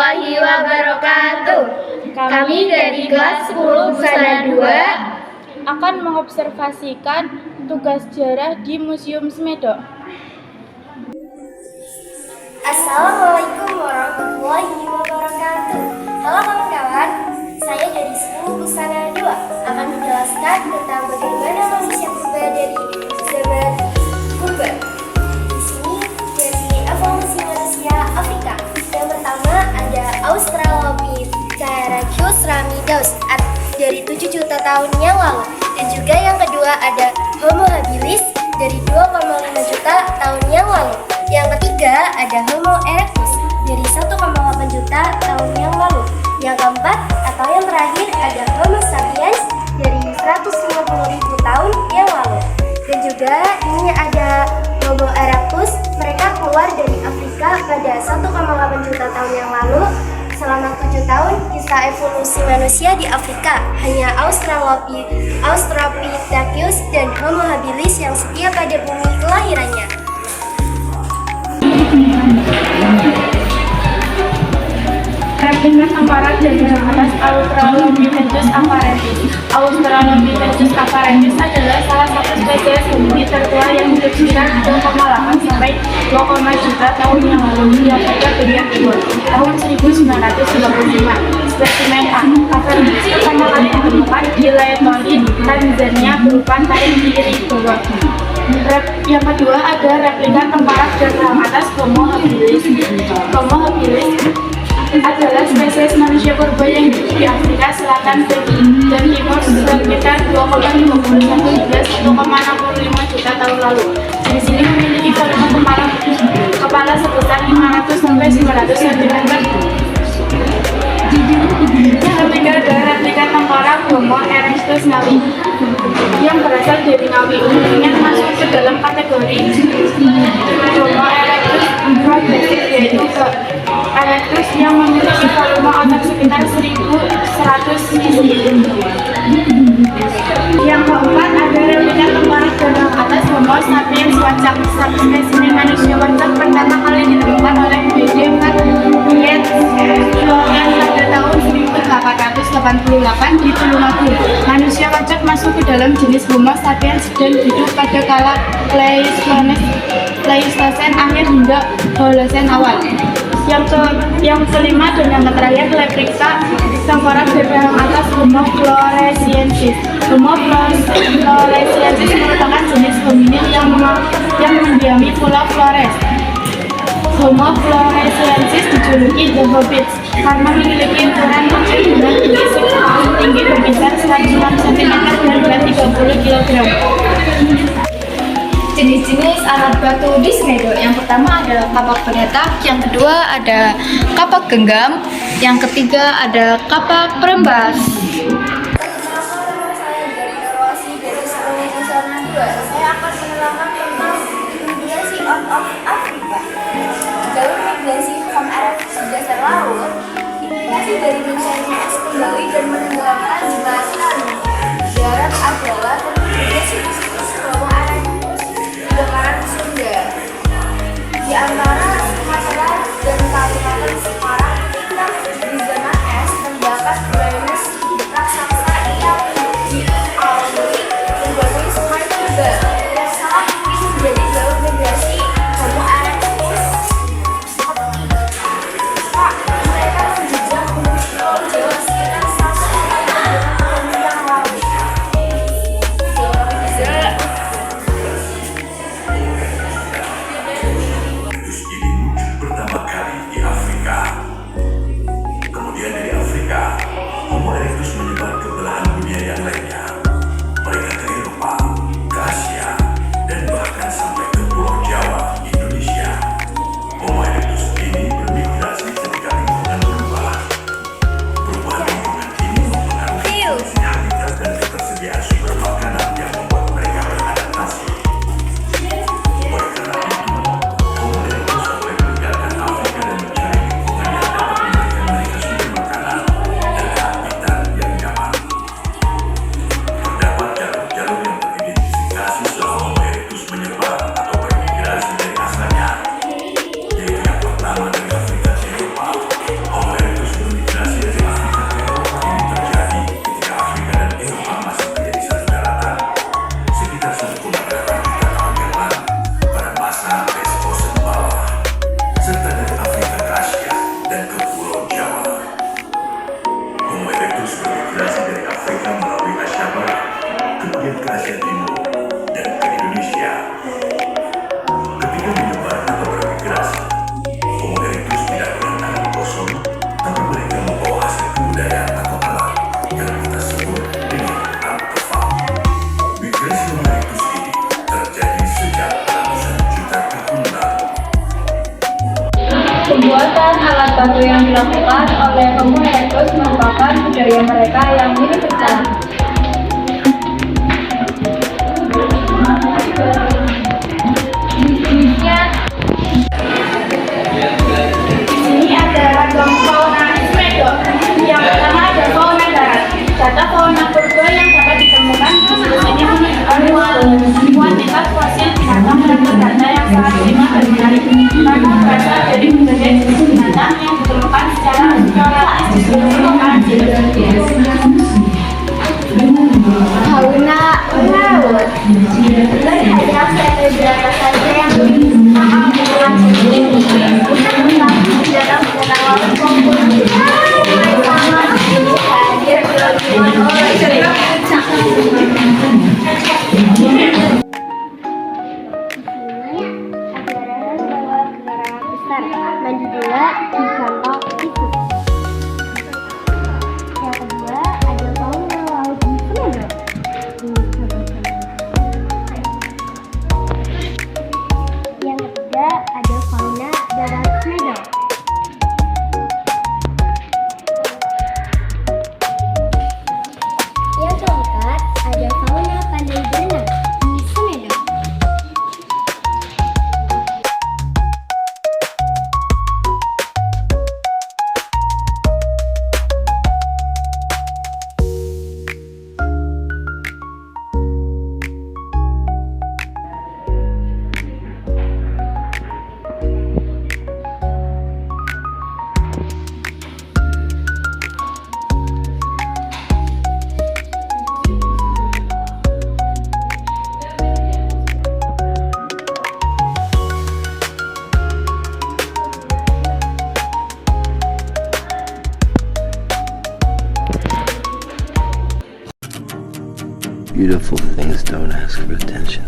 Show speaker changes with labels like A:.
A: warahmatullahi wabarakatuh. Kami dari kelas 10 Busana 2
B: akan mengobservasikan tugas sejarah di Museum Smedok.
C: Assalamualaikum warahmatullahi wabarakatuh. Halo kawan-kawan, saya dari 10 Busana 2 akan menjelaskan tentang bagaimana manusia purba dari zaman purba. Di sini dari evolusi manusia Afrika. Yang pertama ada Australopithecus ramidus dari 7 juta tahun yang lalu. Dan juga yang kedua ada Homo habilis dari 2,5 juta tahun yang lalu. Yang ketiga ada Homo erectus dari 1,8 juta tahun yang lalu. Yang keempat atau yang terakhir ada Homo sapiens dari 150.000 tahun yang lalu. Dan juga ini ada Homo erectus, mereka keluar dari Afrika pada 1,8 juta tahun yang lalu. Selama 7 tahun kisah evolusi manusia di Afrika hanya Australopithecus dan Homo habilis yang setia pada bumi kelahirannya.
B: Replika aparat dari atas Australopithecus afarensis. Australopithecus afarensis adalah salah satu spesies hominin tertua yang hidup sekitar 2,8 sampai 2, juta tahun yang lalu di Afrika bagian timur tahun 1955. Spesimen A. Afarensis pertama kali ditemukan di Letoli, Tanzania berupa taring kiri bawah. Yang kedua ada replika tengkorak dan rahang atas Homo habilis. Homo habilis adalah spesies manusia purba yang hidup di Afrika Selatan dan Timur sekitar 2,51 hingga 1,65 juta tahun lalu. Di sini memiliki volume kepala sebesar 500 sampai 900 cm. Yang ketiga adalah replika tengkorak Homo erectus Ngawi yang berasal dari Ngawi. Umumnya masuk ke dalam kategori Homo erectus progressive, yaitu erectus yang memiliki volume otot sekitar 1.100 cm. Yang keempat ada replika tengkorak dan rahang atas Homo sapiens wacak. Spesimen manusia wacak pertama kali ditemukan oleh B.D. Yates pada tahun 1888 di Tulungagung. Manusia wacak masuk ke dalam jenis Homo sapiens dan hidup pada kala Pleistosen akhir hingga Holosen awal. Yang kelima dan yang terakhir replika tengkorak dan rahang atas Homo floresiensis. Homo floresiensis merupakan jenis hominin yang mendiami Pulau Flores. Homo floresiensis dijuluki The Hobbits karena memiliki ukuran kecil dengan tinggi berkisar 106 cm dan berat 30 kg.
A: Jenis-jenis alat batu di Smedok. Yang pertama ada kapak penetak, yang kedua ada kapak genggam, yang ketiga ada kapak perembas.
C: Saya akan menerangkan tentang migrasi out of Afrika. Jalur migrasi Homo erectus di dasar laut, imigrasi dari mencari es kembali dan menenggelamkan jemaah tsunami. Darat adalah migrasi bisnis Homo erectus di dataran Sunda. Di antara Sumatera dan Kalimantan sekarang tinggal di zona es terdapat drainase raksasa yang dialiri berbagai sungai juga yang sangat mungkin menjadi jalur migrasi Homo erectus. Pak, mereka menjejak gunung Pulau Jawa sekitar 1,5 tahun yang lalu.
A: Sesuatu yang dilakukan oleh Homo erectus merupakan budaya mereka yang minim besar.
B: Ini ada ragam fauna Ismedo. Yang pertama ada fauna darat. Data fauna purba yang dapat ditemukan di sini menunjukkan kuantitas fosil binatang dan data yang sangat minimal dan menarik karena berasal dari berbagai jenis binatang yang ditemukan secara relatif di seluruh lokasi.
C: Fauna laut. Hanya vertebrata saja yang paham dengan jenis ini. Dalam laut komposisi sama ini hadir mandi bola di kantong itu. Yang kedua ada fauna laut di Semedo. Yang ketiga ada fauna darat Semedo. Yang keempat ada fauna pandai berenang di Semedo.
D: Beautiful things don't ask for attention.